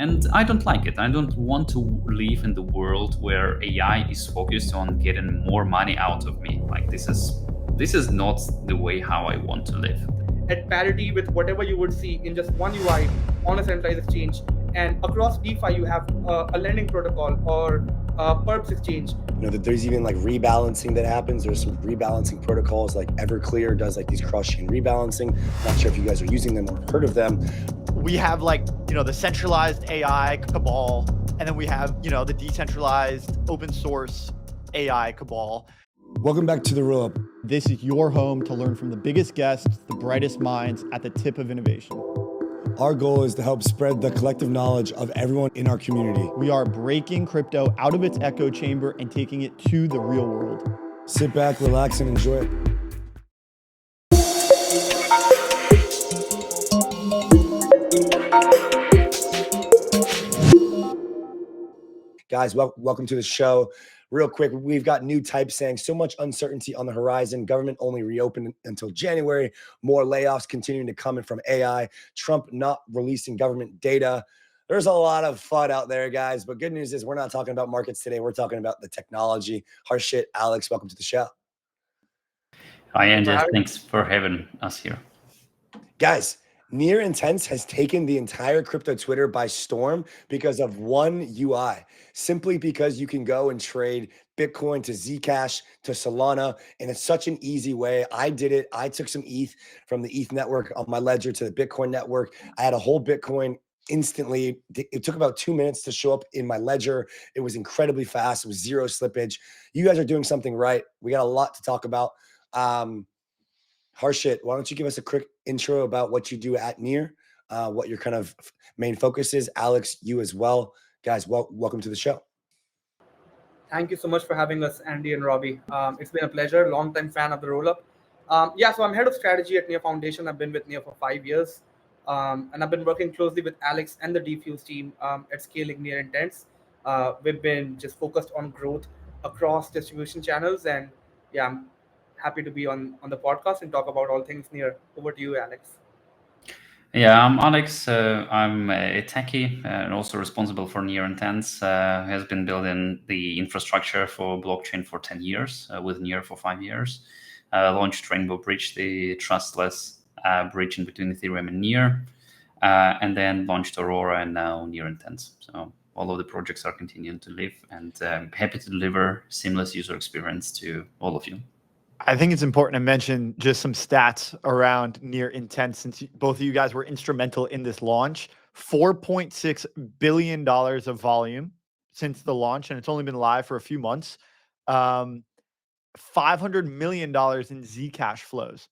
And I don't like it. I don't want to live in the world where AI is focused on getting more money out of me. Like this is not the way how I want to live. At parity with whatever you would see in just one UI on a centralized exchange. And across DeFi, you have a lending protocol or a perps exchange. That there's even like rebalancing that happens. There's some rebalancing protocols like Everclear does like these cross-chain rebalancing. Not sure if you guys are using them or heard of them. We have the centralized AI Cabal, and then we have, the decentralized open source AI Cabal. Welcome back to The Roll Up. This is your home to learn from the biggest guests, the brightest minds at the tip of innovation. Our goal is to help spread the collective knowledge of everyone in our community. We are breaking crypto out of its echo chamber and taking it to the real world. Sit back, relax, and enjoy it. Guys, welcome to the show. Real quick, we've got new types saying so much uncertainty on the horizon. Government only reopened until January. More layoffs continuing to come in from AI. Trump not releasing government data. There's a lot of FUD out there, guys. But good news is we're not talking about markets today. We're talking about the technology. Harshit, Alex, welcome to the show. Hi, Andrew. Thanks for having us here. Guys, Near Intense has taken the entire crypto Twitter by storm because of one UI. Simply because you can go and trade Bitcoin to Zcash to Solana, and it's such an easy way. I did it. I took some ETH from the ETH network on my ledger to the Bitcoin network. I had a whole Bitcoin instantly. It took about 2 minutes to show up in my ledger. It was incredibly fast. It was zero slippage. You guys are doing something right. We got a lot to talk about. Harshit, why don't you give us a quick intro about what you do at Near, what your kind of main focus is. Alex, you as well. Guys, welcome to the show. Thank you so much for having us, Andy and Robbie. It's been a pleasure. Long-time fan of the roll-up. So I'm head of strategy at Near Foundation. I've been with Near for 5 years. And I've been working closely with Alex and the Defuse team at scaling Near Intense. We've been just focused on growth across distribution channels. And yeah, I'm happy to be on the podcast and talk about all things Near. Over to you, Alex. Yeah, I'm Alex. I'm a techie and also responsible for Near Intense. Has been building the infrastructure for blockchain for 10 years, with Near for 5 years. Launched Rainbow Bridge, the trustless bridge in between Ethereum and Near, and then launched Aurora and now Near Intense. So all of the projects are continuing to live, and I'm happy to deliver seamless user experience to all of you. I think it's important to mention just some stats around Near Intense, since both of you guys were instrumental in this launch. $4.6 billion of volume since the launch, and it's only been live for a few months. $500 million in Zcash flows.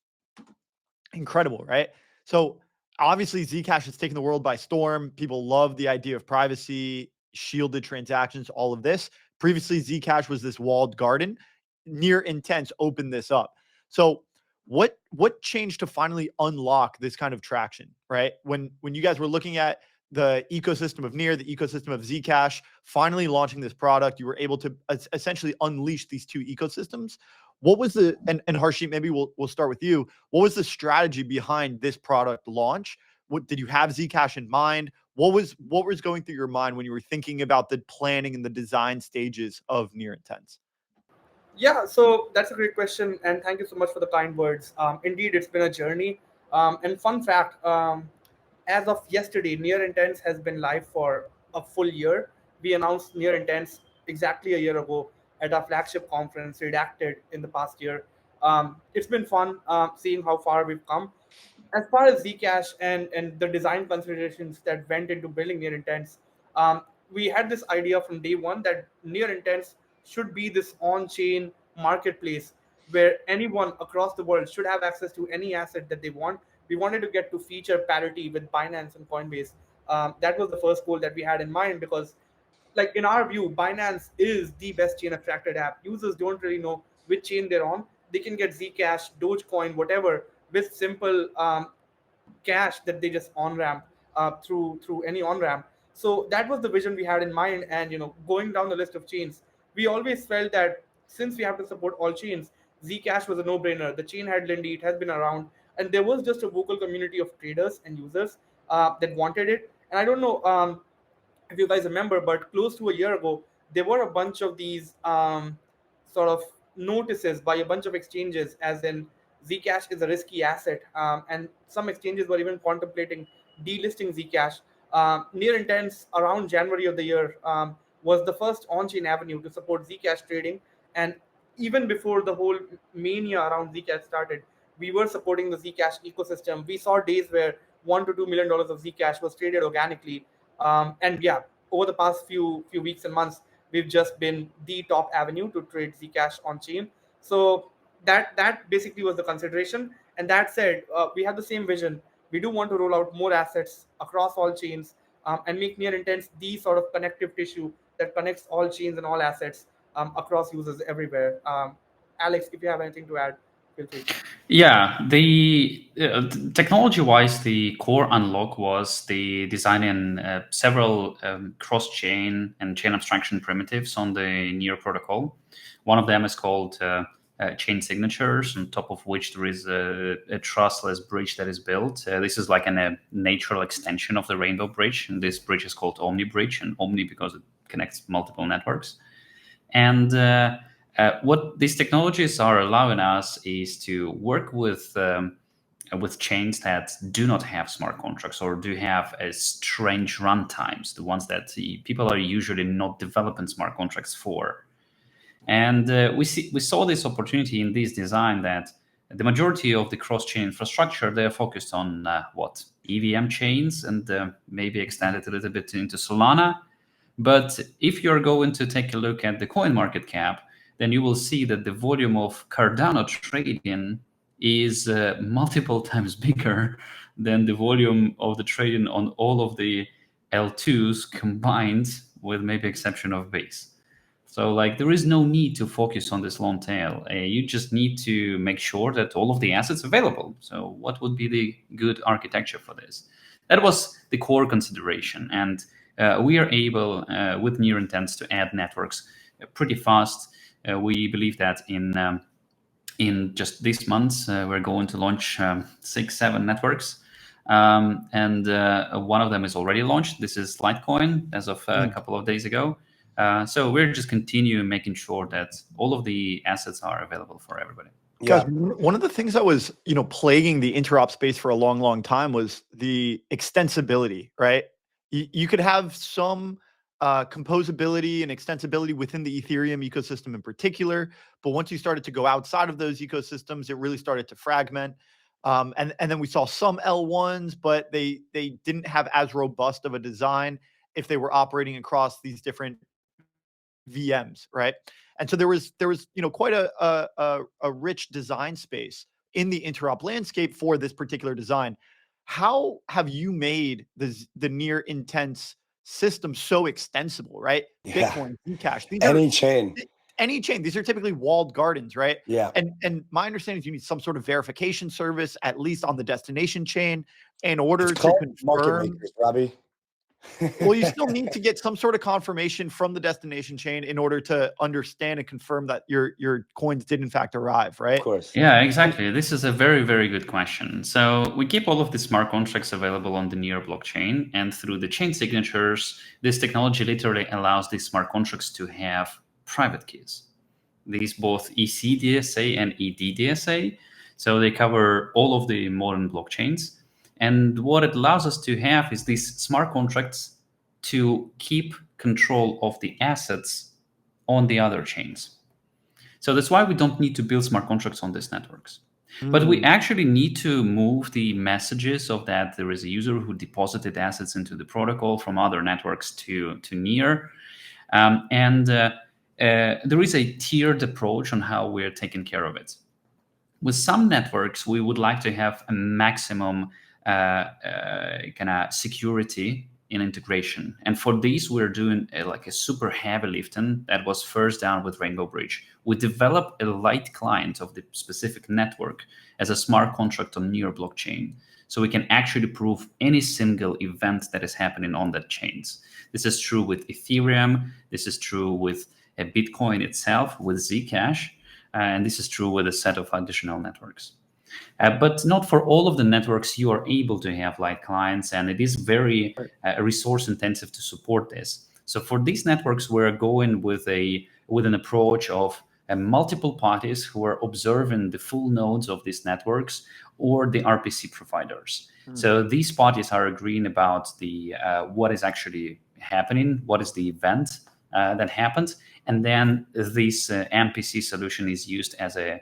Incredible, right? So obviously Zcash has taken the world by storm. People love the idea of privacy, shielded transactions, all of this. Previously, Zcash was this walled garden. Near Intense opened this up. So what changed to finally unlock this kind of traction, right? When you guys were looking at the ecosystem of Near, the ecosystem of Zcash, finally launching this product, you were able to essentially unleash these two ecosystems. What was and Harshit, maybe we'll start with you. What was the strategy behind this product launch? What did you have Zcash in mind? What was going through your mind when you were thinking about the planning and the design stages of Near Intense? Yeah, so that's a great question, and thank you so much for the kind words. Indeed, it's been a journey. And fun fact, as of yesterday, Near Intense has been live for a full year. We announced Near Intense exactly a year ago at our flagship conference, Redacted, in the past year. It's been fun seeing how far we've come. As far as Zcash and the design considerations that went into building Near Intense, we had this idea from day one that Near Intense should be this on-chain marketplace where anyone across the world should have access to any asset that they want. We wanted to get to feature parity with Binance and Coinbase. That was the first goal that we had in mind because, like in our view, Binance is the best chain abstracted app. Users don't really know which chain they're on. They can get Zcash, Dogecoin, whatever, with simple cash that they just on ramp through any on ramp. So that was the vision we had in mind. And going down the list of chains, we always felt that since we have to support all chains, Zcash was a no-brainer. The chain had Lindy, it has been around, and there was just a vocal community of traders and users that wanted it. And I don't know if you guys remember, but close to a year ago, there were a bunch of these sort of notices by a bunch of exchanges, as in Zcash is a risky asset, and some exchanges were even contemplating delisting Zcash. Near Intents around January of the year was the first on-chain avenue to support Zcash trading, and even before the whole mania around Zcash started, we were supporting the Zcash ecosystem. We saw days where $1 to $2 million of Zcash was traded organically, and yeah, over the past few weeks and months, we've just been the top avenue to trade Zcash on chain. So that basically was the consideration. And that said, we have the same vision. We do want to roll out more assets across all chains, and make Near Intents the sort of connective tissue that connects all chains and all assets across users everywhere. Alex, if you have anything to add, feel free. Yeah, the technology-wise, the core unlock was the designing several cross-chain and chain abstraction primitives on the Near protocol. One of them is called chain signatures, on top of which there is a trustless bridge that is built. This is like a natural extension of the Rainbow Bridge, and this bridge is called Omni Bridge, and Omni because it connects multiple networks. And what these technologies are allowing us is to work with chains that do not have smart contracts or do have strange runtimes, the ones that people are usually not developing smart contracts for. And we saw this opportunity in this design that the majority of the cross-chain infrastructure, they're focused on EVM chains, and maybe extended a little bit into Solana. But if you're going to take a look at the coin market cap, then you will see that the volume of Cardano trading is multiple times bigger than the volume of the trading on all of the L2s combined, with maybe exception of Base. So there is no need to focus on this long tail. You just need to make sure that all of the assets are available. So what would be the good architecture for this? That was the core consideration. And we are able, with Near Intents, to add networks pretty fast. We believe that in just this month, we're going to launch 6-7 networks. And one of them is already launched. This is Litecoin as of a couple of days ago. So we're just continuing making sure that all of the assets are available for everybody. Guys, one of the things that was, plaguing the interop space for a long, long time was the extensibility, right? You could have some composability and extensibility within the Ethereum ecosystem in particular, but once you started to go outside of those ecosystems, it really started to fragment. And then we saw some L1s, but they didn't have as robust of a design if they were operating across these different VMs, right? And so there was quite a rich design space in the interop landscape for this particular design. How have you made the Near Intents system so extensible, right? Yeah. Bitcoin, Zcash, any chain. These are typically walled gardens, right? Yeah. And my understanding is you need some sort of verification service, at least on the destination chain, in order It's to called confirm. market makers, Robbie. Well, you still need to get some sort of confirmation from the destination chain in order to understand and confirm that your coins did in fact arrive, right? Of course. Yeah, exactly. This is a very, very good question. So we keep all of the smart contracts available on the Near blockchain, and through the chain signatures, this technology literally allows these smart contracts to have private keys. These both ECDSA and EDDSA. So they cover all of the modern blockchains. And what it allows us to have is these smart contracts to keep control of the assets on the other chains. So that's why we don't need to build smart contracts on these networks. But we actually need to move the messages of that there is a user who deposited assets into the protocol from other networks to Near. There is a tiered approach on how we're taking care of it. With some networks, we would like to have a maximum kind of security in integration. And for these, we're doing a super heavy lifting that was first done with Rainbow Bridge. We develop a light client of the specific network as a smart contract on Near blockchain. So we can actually prove any single event that is happening on that chains. This is true with Ethereum. This is true with Bitcoin itself, with Zcash. And this is true with a set of additional networks. But not for all of the networks you are able to have light clients, and it is very resource intensive to support this. So for these networks, we're going with an approach of multiple parties who are observing the full nodes of these networks or the RPC providers. So these parties are agreeing about the what is actually happening, what is the event that happened, and then this MPC solution is used as a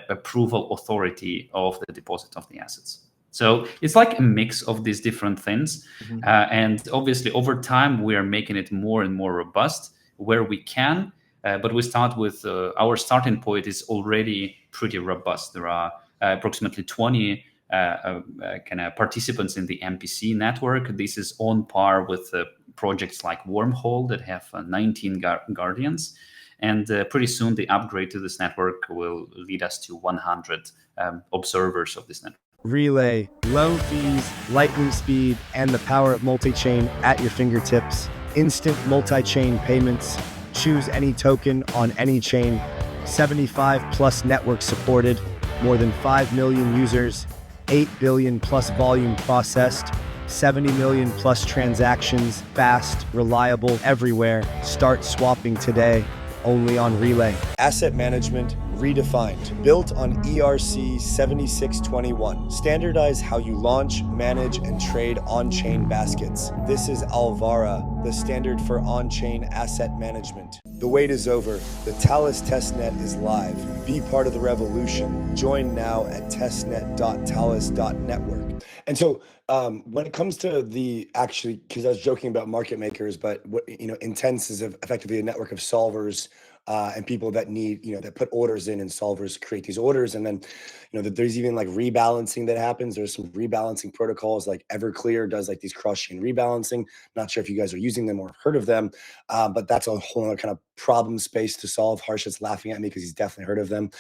approval authority of the deposit of the assets. So it's like a mix of these different things. And obviously, over time, we are making it more and more robust where we can. But we start with our starting point is already pretty robust. There are approximately 20 kind of participants in the MPC network. This is on par with projects like Wormhole that have 19 guardians. And pretty soon, the upgrade to this network will lead us to 100 observers of this network. Relay, low fees, lightning speed, and the power of multi-chain at your fingertips. Instant multi-chain payments. Choose any token on any chain. 75 plus networks supported. More than 5 million users. 8 billion plus volume processed. 70 million plus transactions. Fast, reliable, everywhere. Start swapping today. Only on Relay. Asset management redefined, built on ERC 7621. Standardize how you launch, manage, and trade on-chain baskets. This is Alvara, the standard for on-chain asset management. The wait is over. The Talus testnet is live. Be part of the revolution. Join now at testnet.talus.network. And so when it comes to the actually, because I was joking about market makers, but what, Intense is effectively a network of solvers and people that need, that put orders in, and solvers create these orders. And then, that there's even like rebalancing that happens. There's some rebalancing protocols, like Everclear does like these cross-chain rebalancing. Not sure if you guys are using them or have heard of them, but that's a whole other kind of problem space to solve. Harshit's laughing at me because he's definitely heard of them.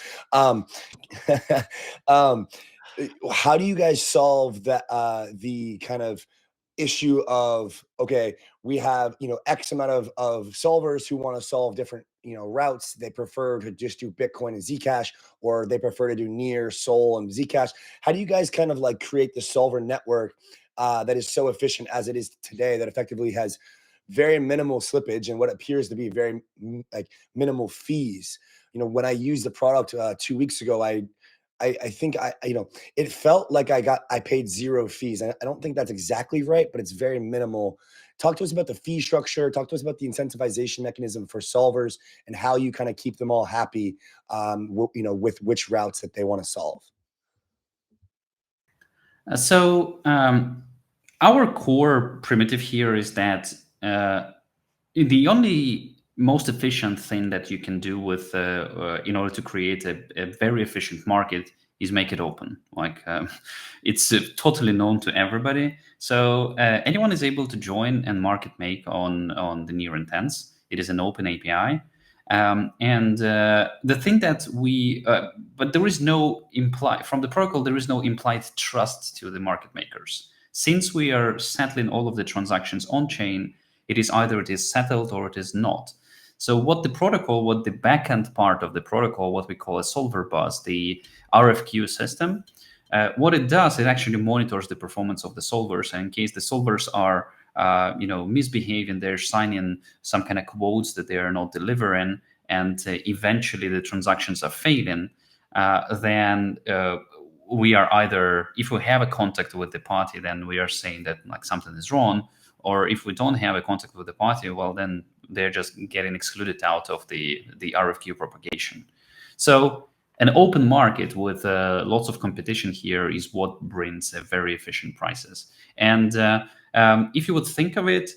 How do you guys solve that the kind of issue of, okay, we have X amount of solvers who want to solve different routes. They prefer to just do Bitcoin and Zcash, or they prefer to do Near, Sol, and Zcash. How do you guys kind of like create the solver network that is so efficient as it is today, that effectively has very minimal slippage and what appears to be very like minimal fees? When I used the product 2 weeks ago, I think it felt like I paid zero fees. I don't think that's exactly right, but it's very minimal. Talk to us about the fee structure. Talk to us about the incentivization mechanism for solvers and how you kind of keep them all happy, with which routes that they want to solve. So our core primitive here is that the only most efficient thing that you can do with in order to create a very efficient market is make it open. Like it's totally known to everybody. So anyone is able to join and market make on the Near Intense. It is an open API. And the thing that but there is no from the protocol, there is no implied trust to the market makers. Since we are settling all of the transactions on chain, it is either it is settled or it is not. So what the backend part of the protocol, what we call a solver bus, the RFQ system, what it does, it actually monitors the performance of the solvers. And in case the solvers are misbehaving, they're signing some kind of quotes that they are not delivering, and eventually the transactions are failing, then we are either, if we have a contact with the party, then we are saying that like something is wrong. Or if we don't have a contact with the party, well, then they're just getting excluded out of the RFQ propagation. So an open market with lots of competition here is what brings very efficient prices. And if you would think of it,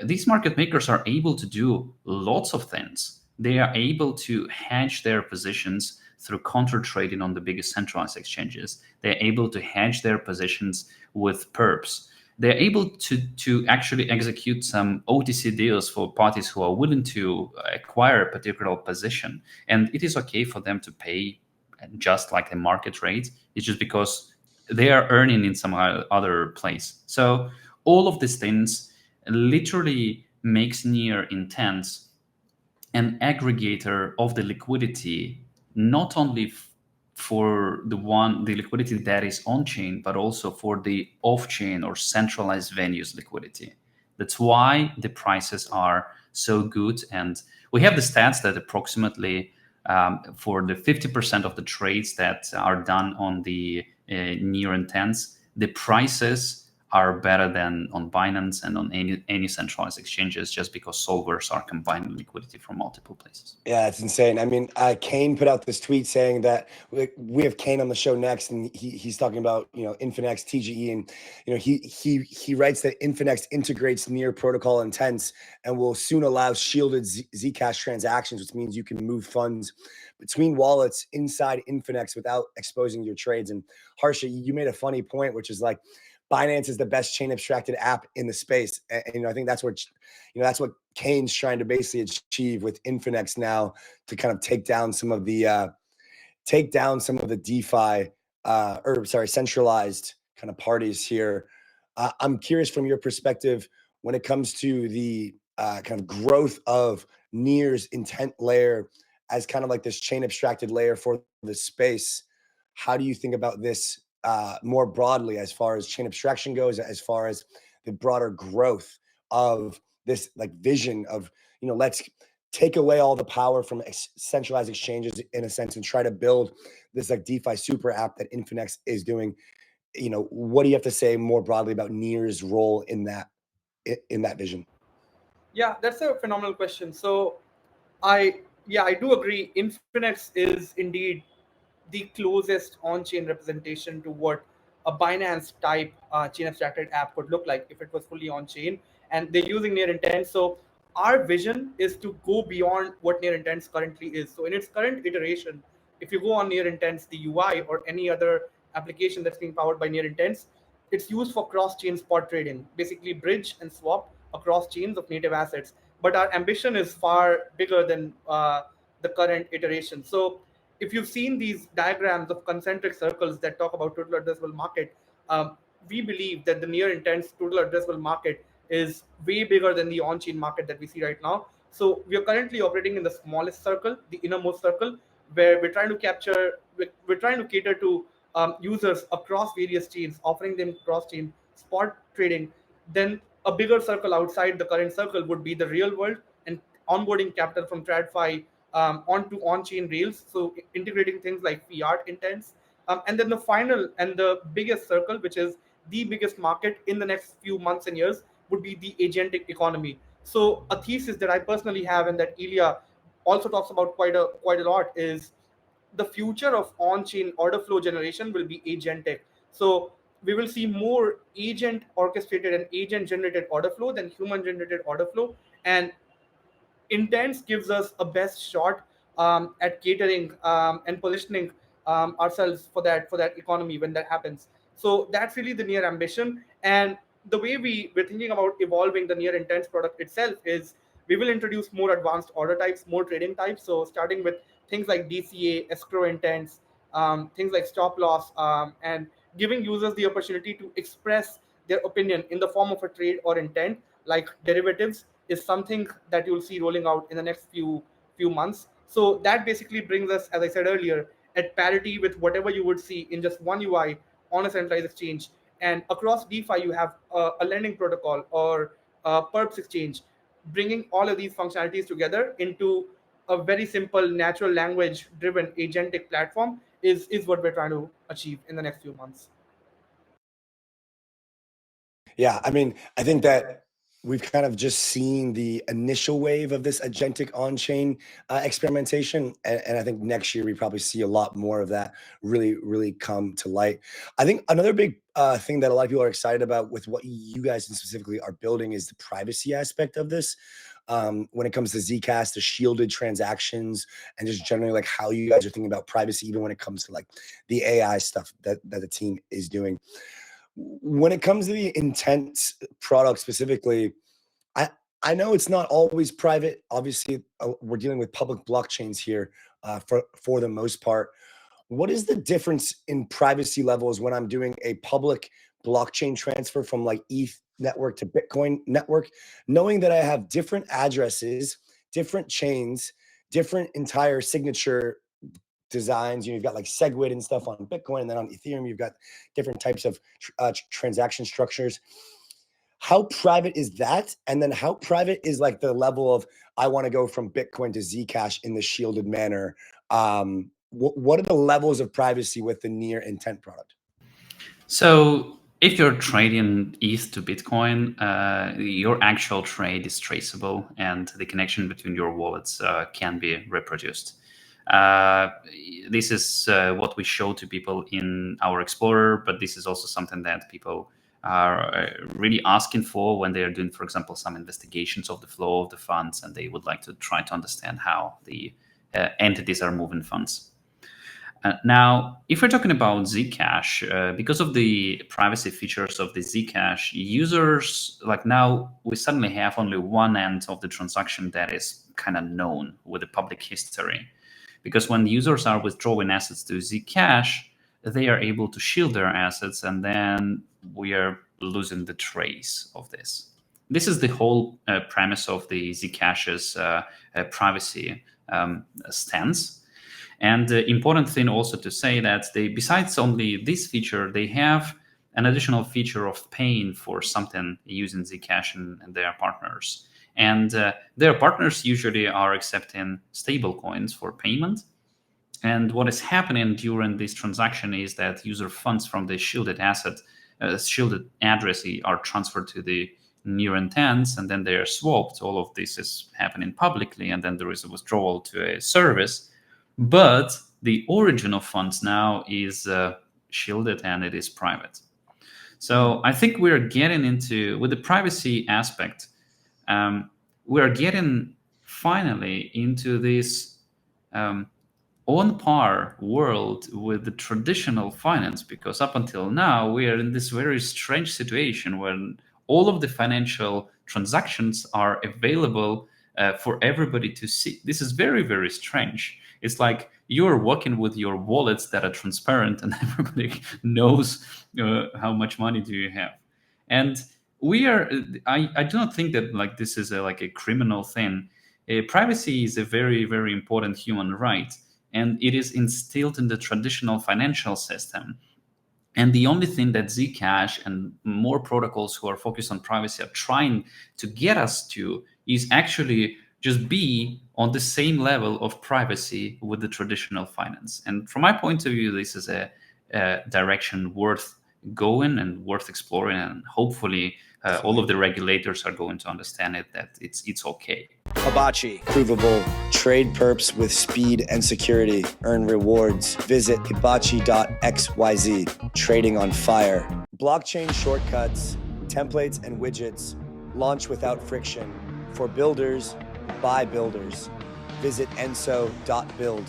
these market makers are able to do lots of things. They are able to hedge their positions through counter trading on the biggest centralized exchanges. They're able to hedge their positions with perps. They're able to actually execute some OTC deals for parties who are willing to acquire a particular position. And it is okay for them to pay just like a market rate. It's just because they are earning in some other place. So all of these things literally makes Near Intense an aggregator of the liquidity, not only for the liquidity that is on chain, but also for the off chain or centralized venues liquidity. That's why the prices are so good. And we have the stats that approximately for the 50% of the trades that are done on the near intents, the prices are better than on Binance and on any centralized exchanges, just because solvers are combining liquidity from multiple places. Yeah, it's insane. I mean, Kane put out this tweet saying that we have Kane on the show next, and he's talking about Infinex, TGE, and he writes that Infinex integrates near protocol intents and will soon allow shielded Zcash transactions, which means you can move funds between wallets inside Infinex without exposing your trades. And Harshit, you made a funny point, which is like, Binance is the best chain abstracted app in the space, and I think that's what Kane's trying to basically achieve with Infinex now, to kind of take down some of the DeFi centralized kind of parties here. I'm curious from your perspective when it comes to the kind of growth of Near's intent layer as kind of like this chain abstracted layer for the space. How do you think about this more broadly, as far as chain abstraction goes, as far as the broader growth of this like vision of, let's take away all the power from centralized exchanges in a sense and try to build this like DeFi super app that Infinex is doing? What do you have to say more broadly about Near's role in that vision? Yeah, that's a phenomenal question. So I do agree. Infinex is indeed the closest on-chain representation to what a Binance type chain abstracted app could look like if it was fully on-chain. And they're using near intent. So our vision is to go beyond what near intents currently is. So in its current iteration, if you go on near intents, the UI or any other application that's being powered by near intents, it's used for cross-chain spot trading, basically bridge and swap across chains of native assets. But our ambition is far bigger than the current iteration. So if you've seen these diagrams of concentric circles that talk about total addressable market, we believe that the near intents total addressable market is way bigger than the on-chain market that we see right now. So we are currently operating in the smallest circle, the innermost circle, where we're trying to cater to users across various chains, offering them cross-chain spot trading. Then a bigger circle outside the current circle would be the real world and onboarding capital from TradFi onto on-chain rails, so integrating things like fiat intents. And then the final and the biggest circle, which is the biggest market in the next few months and years, would be the agentic economy. So a thesis that I personally have and that Ilya also talks about quite a lot is the future of on-chain order flow generation will be agentic. So we will see more agent orchestrated and agent generated order flow than human generated order flow. And Intents gives us a best shot at catering and positioning ourselves for that economy when that happens. So that's really the near ambition. And the way we're thinking about evolving the near intents product itself is we will introduce more advanced order types, more trading types. So starting with things like DCA, escrow intents, things like stop loss, and giving users the opportunity to express their opinion in the form of a trade or intent, like derivatives, is something that you'll see rolling out in the next few months. So that basically brings us, as I said earlier, at parity with whatever you would see in just one UI on a centralized exchange. And across DeFi, you have a lending protocol or a perps exchange, bringing all of these functionalities together into a very simple, natural language driven agentic platform is what we're trying to achieve in the next few months. Yeah, I mean, I think that we've kind of just seen the initial wave of this agentic on-chain experimentation, and I think next year we probably see a lot more of that really come to light. I think another big thing that a lot of people are excited about with what you guys specifically are building is the privacy aspect of this. When it comes to Zcash, the shielded transactions, and just generally like how you guys are thinking about privacy, even when it comes to like the AI stuff that the team is doing. When it comes to the intent product specifically, I know it's not always private. Obviously, we're dealing with public blockchains here for the most part. What is the difference in privacy levels when I'm doing a public blockchain transfer from like ETH network to Bitcoin network, knowing that I have different addresses, different chains, different entire signature designs. You've got like SegWit and stuff on Bitcoin, and then on Ethereum, you've got different types of transaction structures. How private is that? And then how private is like the level of, I want to go from Bitcoin to Zcash in the shielded manner? What are the levels of privacy with the near intent product? So if you're trading ETH to Bitcoin, your actual trade is traceable, and the connection between your wallets can be reproduced. This is what we show to people in our Explorer, but this is also something that people are really asking for when they are doing, for example, some investigations of the flow of the funds, and they would like to try to understand how the entities are moving funds. Now, if we're talking about Zcash, because of the privacy features of the Zcash, users, like now, we suddenly have only one end of the transaction that is kind of known with the public history. Because when users are withdrawing assets to Zcash, they are able to shield their assets, and then we are losing the trace of this. This is the whole premise of the Zcash's privacy stance. And the important thing also to say that they, besides only this feature, they have an additional feature of paying for something using Zcash and their partners. And their partners usually are accepting stable coins for payment. And what is happening during this transaction is that user funds from the shielded asset, shielded address are transferred to the near intents, and then they are swapped. All of this is happening publicly, and then there is a withdrawal to a service. But the origin of funds now is shielded and it is private. So I think we're getting into, with the privacy aspect, we're getting finally into this on par world with the traditional finance, because up until now we are in this very strange situation when all of the financial transactions are available for everybody to see. This is very, very strange. It's like you're working with your wallets that are transparent and everybody knows how much money do you have. And we are, I do not think that like this is like a criminal thing. Privacy is a very, very important human right, and it is instilled in the traditional financial system. And the only thing that Zcash and more protocols who are focused on privacy are trying to get us to is actually just be on the same level of privacy with the traditional finance. And from my point of view, this is a direction worth going and worth exploring, and hopefully all of the regulators are going to understand it, that it's okay. Hibachi. Provable. Trade perps with speed and security. Earn rewards. Visit hibachi.xyz. Trading on fire. Blockchain shortcuts, templates, and widgets. Launch without friction. For builders, by builders. Visit enso.build.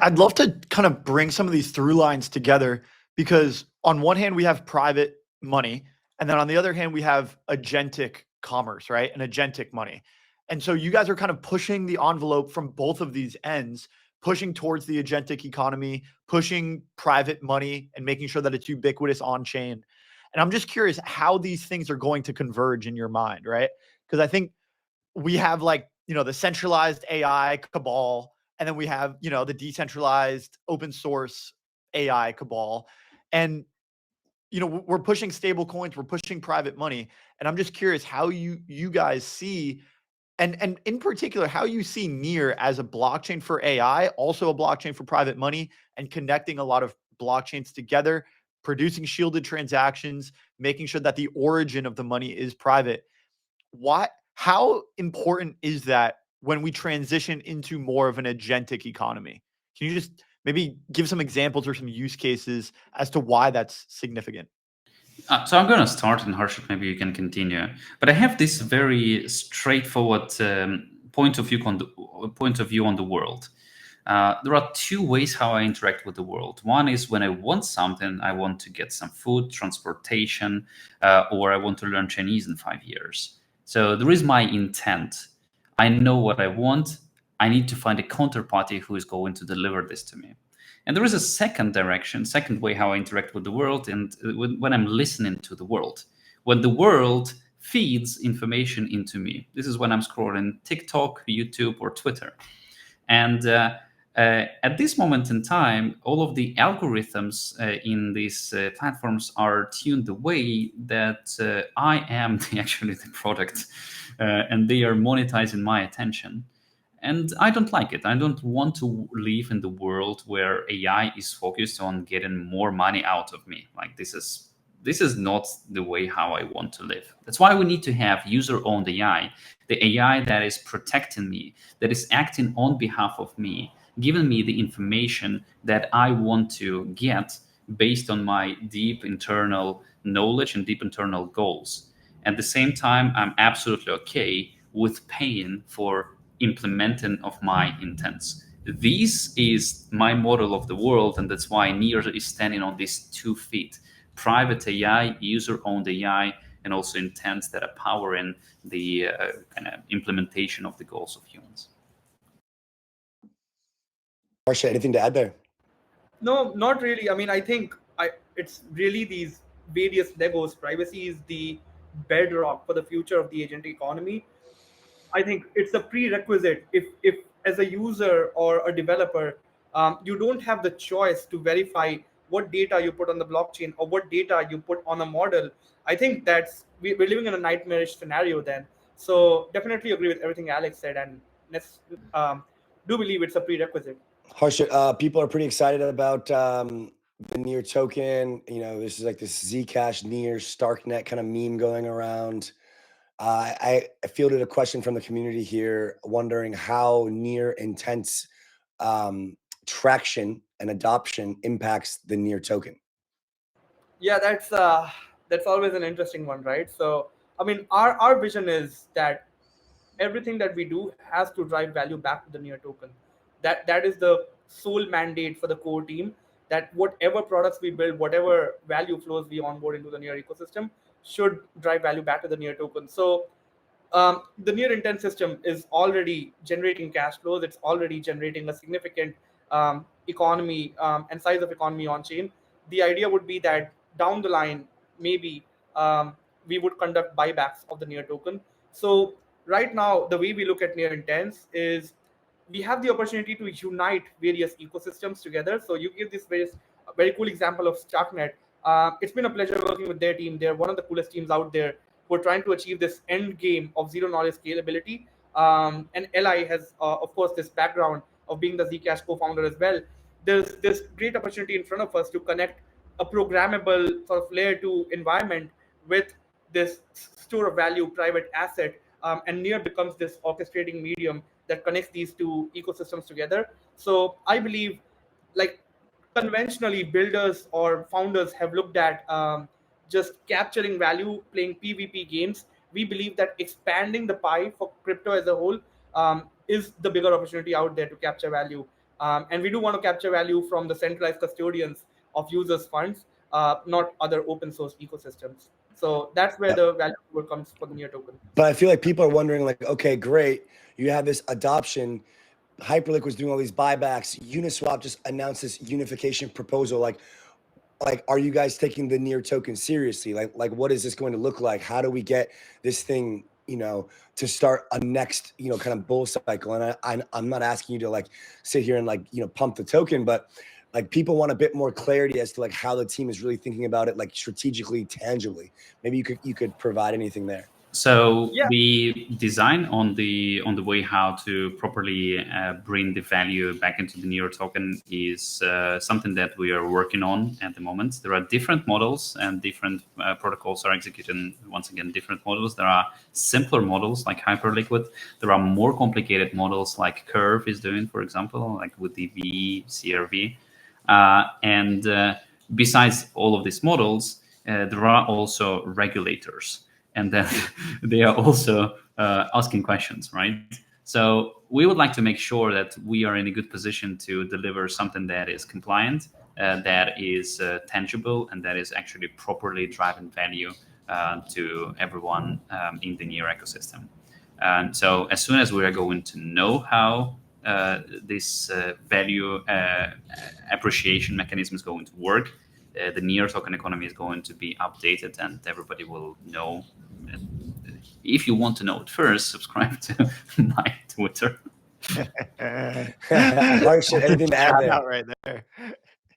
I'd love to kind of bring some of these through lines together, because on one hand, we have private money, and then on the other hand, we have agentic commerce, right? And agentic money. And so you guys are kind of pushing the envelope from both of these ends, pushing towards the agentic economy, pushing private money and making sure that it's ubiquitous on chain. And I'm just curious how these things are going to converge in your mind, right? Because I think we have like, the centralized AI Cabal, and then we have, the decentralized open source AI Cabal. And, we're pushing stable coins, we're pushing private money. And I'm just curious how you guys see, and in particular, how you see Near as a blockchain for AI, also a blockchain for private money, and connecting a lot of blockchains together, producing shielded transactions, making sure that the origin of the money is private. How important is that when we transition into more of an agentic economy? Can you just maybe give some examples or some use cases as to why that's significant? So I'm going to start, and Harshit, maybe you can continue. But I have this very straightforward point of view on the world. There are two ways how I interact with the world. One is when I want something, I want to get some food, transportation, or I want to learn Chinese in 5 years. So there is my intent. I know what I want. I need to find a counterparty who is going to deliver this to me. And there is a second way how I interact with the world, and when I'm listening to the world. When the world feeds information into me. This is when I'm scrolling TikTok, YouTube, or Twitter. And At this moment in time, all of the algorithms in these platforms are tuned the way that I am actually the product, and they are monetizing my attention. And I don't like it. I don't want to live in the world where AI is focused on getting more money out of me. Like this is not the way how I want to live. That's why we need to have user-owned AI, the AI that is protecting me, that is acting on behalf of me, giving me the information that I want to get based on my deep internal knowledge and deep internal goals. At the same time, I'm absolutely okay with paying for implementing of my intents. This is my model of the world, and that's why Near is standing on these 2 feet: private AI, user-owned AI, and also intents that are powering the kind of implementation of the goals of humans. Harshit, anything to add there? No, not really. I mean, I think it's really these various Legos. Privacy is the bedrock for the future of the agent economy. I think it's a prerequisite. If as a user or a developer, you don't have the choice to verify what data you put on the blockchain or what data you put on a model, I think we're living in a nightmarish scenario then. So definitely agree with everything Alex said, and let's do believe it's a prerequisite. Harshit, people are pretty excited about the Near token. You know, this is like this Zcash Near Starknet kind of meme going around. I fielded a question from the community here, wondering how Near Intent's traction and adoption impacts the Near token. Yeah, that's always an interesting one, right? So I mean, our vision is that everything that we do has to drive value back to the Near token. That is the sole mandate for the core team. That whatever products we build, whatever value flows we onboard into the Near ecosystem, should drive value back to the Near token. So the Near intent system is already generating cash flows. It's already generating a significant economy and size of economy on chain. The idea would be that down the line, maybe we would conduct buybacks of the Near token. So right now, the way we look at Near intents is we have the opportunity to unite various ecosystems together. So you give this very cool example of Starknet. It's been a pleasure working with their team. They're one of the coolest teams out there who are trying to achieve this end game of zero knowledge scalability. And Li has, of course, this background of being the Zcash co-founder as well. There's this great opportunity in front of us to connect a programmable sort of layer 2 environment with this store of value private asset, and Near becomes this orchestrating medium that connects these two ecosystems together. So I believe, like, conventionally builders or founders have looked at just capturing value playing PvP games. We believe that expanding the pie for crypto as a whole is the bigger opportunity out there to capture value. And we do want to capture value from the centralized custodians of users' funds, not other open source ecosystems. So that's where the value comes for the Near token. But I feel like people are wondering, like, okay, great, you have this adoption. Hyperliquid's doing all these buybacks. Uniswap just announced this unification proposal. Like, are you guys taking the Near token seriously? Like, what is this going to look like? How do we get this thing, to start a next, kind of bull cycle? And I'm not asking you to like sit here and like, pump the token, but like people want a bit more clarity as to like how the team is really thinking about it, like strategically, tangibly. Maybe you could provide anything there. So Yeah. the design on the way how to properly bring the value back into the Near token is something that we are working on at the moment. There are different models, and different protocols are executing, once again, different models. There are simpler models like Hyperliquid. There are more complicated models like Curve is doing, for example, like with the CRV. And besides all of these models, there are also regulators. And then they are also asking questions, right? So we would like to make sure that we are in a good position to deliver something that is compliant, that is tangible, and that is actually properly driving value to everyone in the Near ecosystem. And so as soon as we are going to know how this value appreciation mechanism is going to work, the Near token economy is going to be updated, and everybody will know. If you want to know it first, subscribe to my Twitter. Harshit, anything to add Shout there? out right there.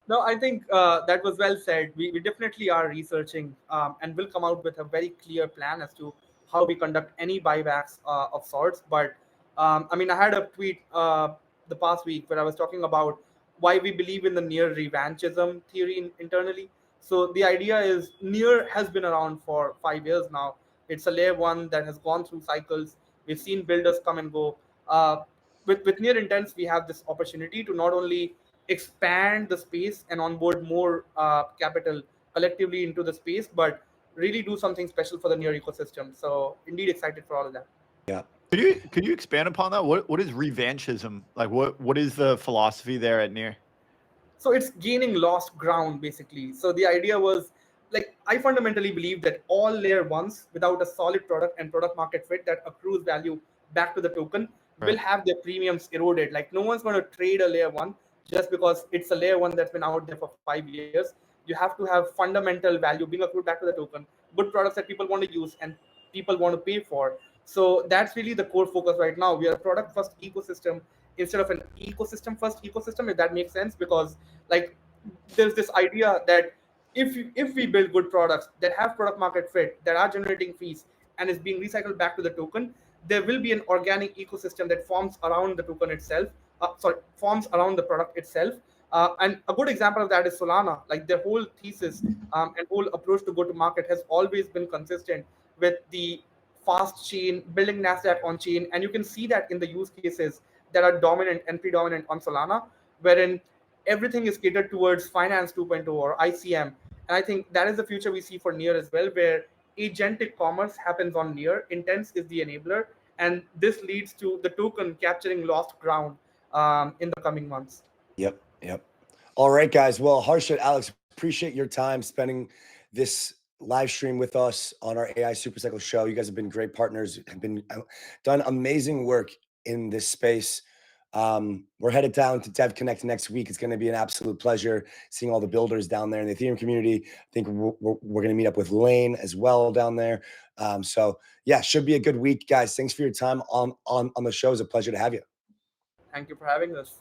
No, I think that was well said. We definitely are researching and will come out with a very clear plan as to how we conduct any buybacks of sorts. But I mean, I had a tweet the past week where I was talking about why we believe in the near revanchism theory internally. So the idea is near has been around for 5 years now. It's a layer one that has gone through cycles. We've seen builders come and go. With near intents, we have this opportunity to not only expand the space and onboard more capital collectively into the space, but really do something special for the near ecosystem. So indeed excited for all of that. Yeah. Could you expand upon that? What is revanchism? Like what is the philosophy there at near? So it's gaining lost ground basically. So the idea was, like, I fundamentally believe that all layer ones without a solid product and product market fit that accrues value back to the token will have their premiums eroded. Like, no one's going to trade a layer one just because it's a layer one that's been out there for 5 years. You have to have fundamental value being accrued back to the token, good products that people want to use and people want to pay for. So that's really the core focus right now. We are a product first ecosystem instead of an ecosystem first ecosystem, if that makes sense. Because, like, there's this idea that if we build good products that have product market fit, that are generating fees and is being recycled back to the token, there will be an organic ecosystem that forms around the token itself. Forms around the product itself. And a good example of that is Solana. Like, their whole thesis and whole approach to go to market has always been consistent with the fast chain, building Nasdaq on chain, and you can see that in the use cases that are dominant and predominant on Solana, wherein everything is catered towards Finance 2.0 or ICM. And I think that is the future we see for Near as well, where agentic commerce happens on Near. Intents is the enabler, and this leads to the token capturing lost ground in the coming months. Yep. All right, guys. Well, Harshit, Alex, appreciate your time spending this live stream with us on our AI Supercycle show. You guys have been great partners, have been done amazing work in this space. We're headed down to Dev Connect next week. It's going to be an absolute pleasure seeing all the builders down there in the Ethereum community. I think we're going to meet up with Lane as well down there. So yeah, should be a good week, guys. Thanks for your time on the show. It's a pleasure to have you. Thank you for having us.